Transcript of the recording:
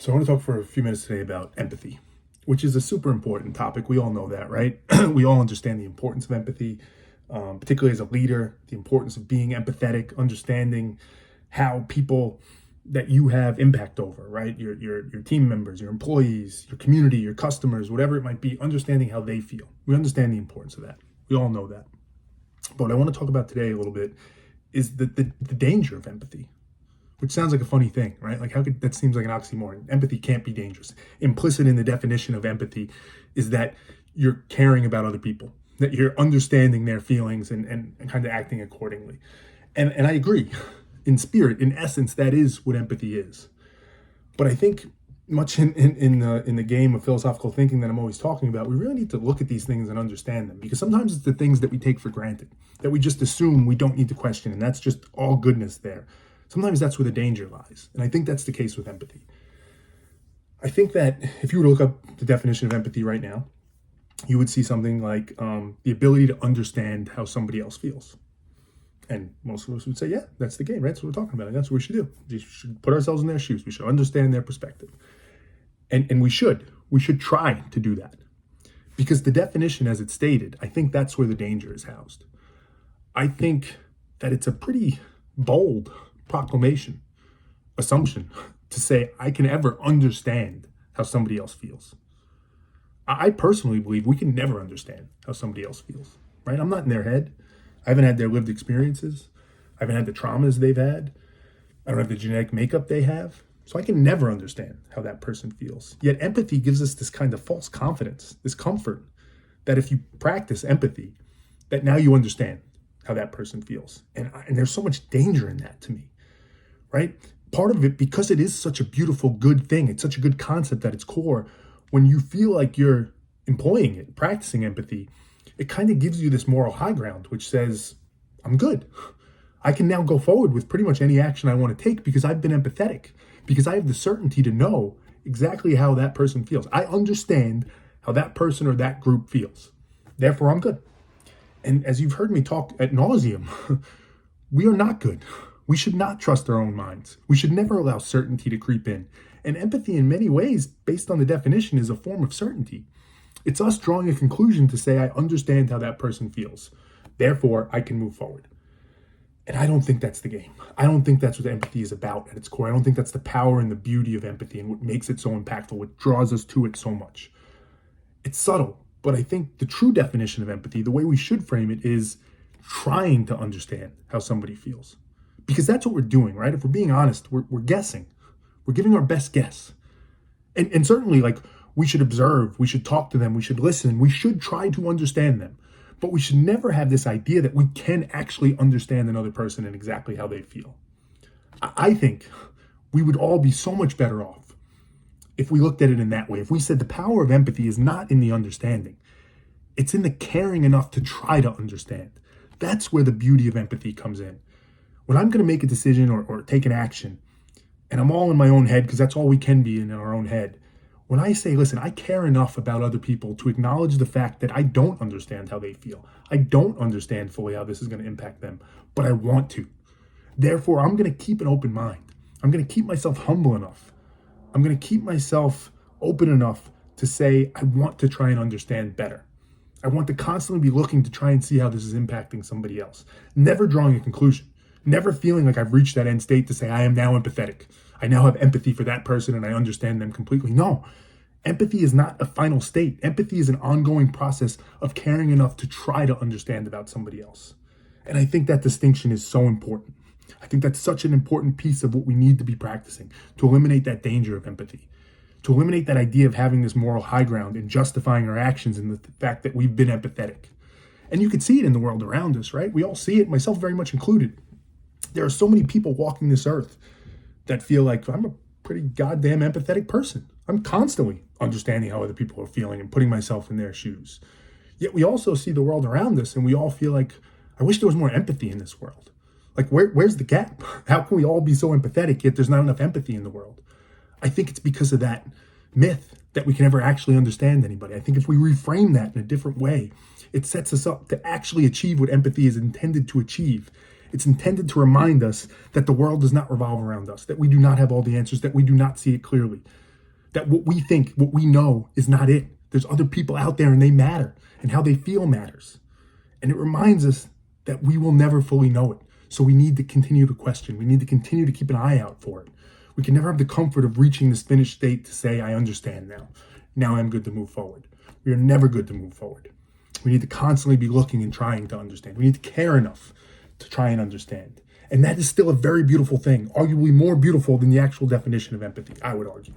So I want to talk for a few minutes today about empathy, which is a super important topic. We all know that, right? We all understand the importance of empathy, particularly as a leader, the importance of being empathetic, understanding how people that you have impact over, right? Your team members, your employees, your community, your customers, whatever it might be, understanding how they feel. We understand the importance of that. We all know that. But what I want to talk about today a little bit is the danger of empathy, which sounds like a funny thing, right? Like, how could that seems like an oxymoron? Empathy can't be dangerous. Implicit in the definition of empathy is that you're caring about other people, that you're understanding their feelings and kind of acting accordingly. And I agree. In spirit, in essence, that is what empathy is. But I think much in the game of philosophical thinking that I'm always talking about, we really need to look at these things and understand them, because sometimes it's the things that we take for granted, that we just assume we don't need to question, and that's just all goodness there. Sometimes that's where the danger lies. And I think that's the case with empathy. I think that if you were to look up the definition of empathy right now, you would see something like the ability to understand how somebody else feels. And most of us would say, yeah, that's the game, right? That's what we're talking about. And that's what we should do. We should put ourselves in their shoes. We should understand their perspective. And we should try to do that. Because the definition as it's stated, I think that's where the danger is housed. I think that it's a pretty bold proclamation, assumption, to say I can ever understand how somebody else feels. I personally believe we can never understand how somebody else feels, right? I'm not in their head. I haven't had their lived experiences. I haven't had the traumas they've had. I don't have the genetic makeup they have. So I can never understand how that person feels. Yet empathy gives us this kind of false confidence, this comfort, that if you practice empathy, that now you understand how that person feels. And there's so much danger in that to me, right? Part of it, because it is such a beautiful, good thing, it's such a good concept at its core, when you feel like you're employing it, practicing empathy, it kind of gives you this moral high ground, which says, I'm good. I can now go forward with pretty much any action I want to take because I've been empathetic, because I have the certainty to know exactly how that person feels. I understand how that person or that group feels. Therefore, I'm good. And as you've heard me talk ad nauseum, we are not good. We should not trust our own minds. We should never allow certainty to creep in. And empathy, in many ways, based on the definition, is a form of certainty. It's us drawing a conclusion to say, I understand how that person feels. Therefore, I can move forward. And I don't think that's the game. I don't think that's what empathy is about at its core. I don't think that's the power and the beauty of empathy and what makes it so impactful, what draws us to it so much. It's subtle, but I think the true definition of empathy, the way we should frame it, is trying to understand how somebody feels. Because that's what we're doing, right? If we're being honest, we're guessing. We're giving our best guess. And certainly, like, we should observe, we should talk to them, we should listen, we should try to understand them. But we should never have this idea that we can actually understand another person and exactly how they feel. I think we would all be so much better off if we looked at it in that way. If we said the power of empathy is not in the understanding, it's in the caring enough to try to understand. That's where the beauty of empathy comes in. When I'm going to make a decision or take an action, and I'm all in my own head, because that's all we can be in our own head. When I say, listen, I care enough about other people to acknowledge the fact that I don't understand how they feel. I don't understand fully how this is going to impact them, but I want to. Therefore, I'm going to keep an open mind. I'm going to keep myself humble enough. I'm going to keep myself open enough to say, I want to try and understand better. I want to constantly be looking to try and see how this is impacting somebody else. Never drawing a conclusion. Never feeling like I've reached that end state to say, I am now empathetic. I now have empathy for that person and I understand them completely. No, empathy is not a final state. Empathy is an ongoing process of caring enough to try to understand about somebody else. And I think that distinction is so important. I think that's such an important piece of what we need to be practicing to eliminate that danger of empathy, to eliminate that idea of having this moral high ground and justifying our actions in the fact that we've been empathetic. And you can see it in the world around us, right? We all see it, myself very much included. There are so many people walking this earth that feel like I'm a pretty goddamn empathetic person. I'm constantly understanding how other people are feeling and putting myself in their shoes. Yet we also see the world around us and we all feel like, I wish there was more empathy in this world. Like, where's the gap? How can we all be so empathetic, yet there's not enough empathy in the world? I think it's because of that myth that we can never actually understand anybody. I think if we reframe that in a different way, it sets us up to actually achieve what empathy is intended to achieve. It's intended to remind us that the world does not revolve around us, that we do not have all the answers, that we do not see it clearly. that what we think, what we know is not it. There's other people out there and they matter, and how they feel matters. And it reminds us that we will never fully know it. So we need to continue to question. We need to continue to keep an eye out for it. We can never have the comfort of reaching this finished state to say, I understand now. Now I'm good to move forward. We are never good to move forward. We need to constantly be looking and trying to understand. We need to care enough to try and understand. And that is still a very beautiful thing, arguably more beautiful than the actual definition of empathy, I would argue.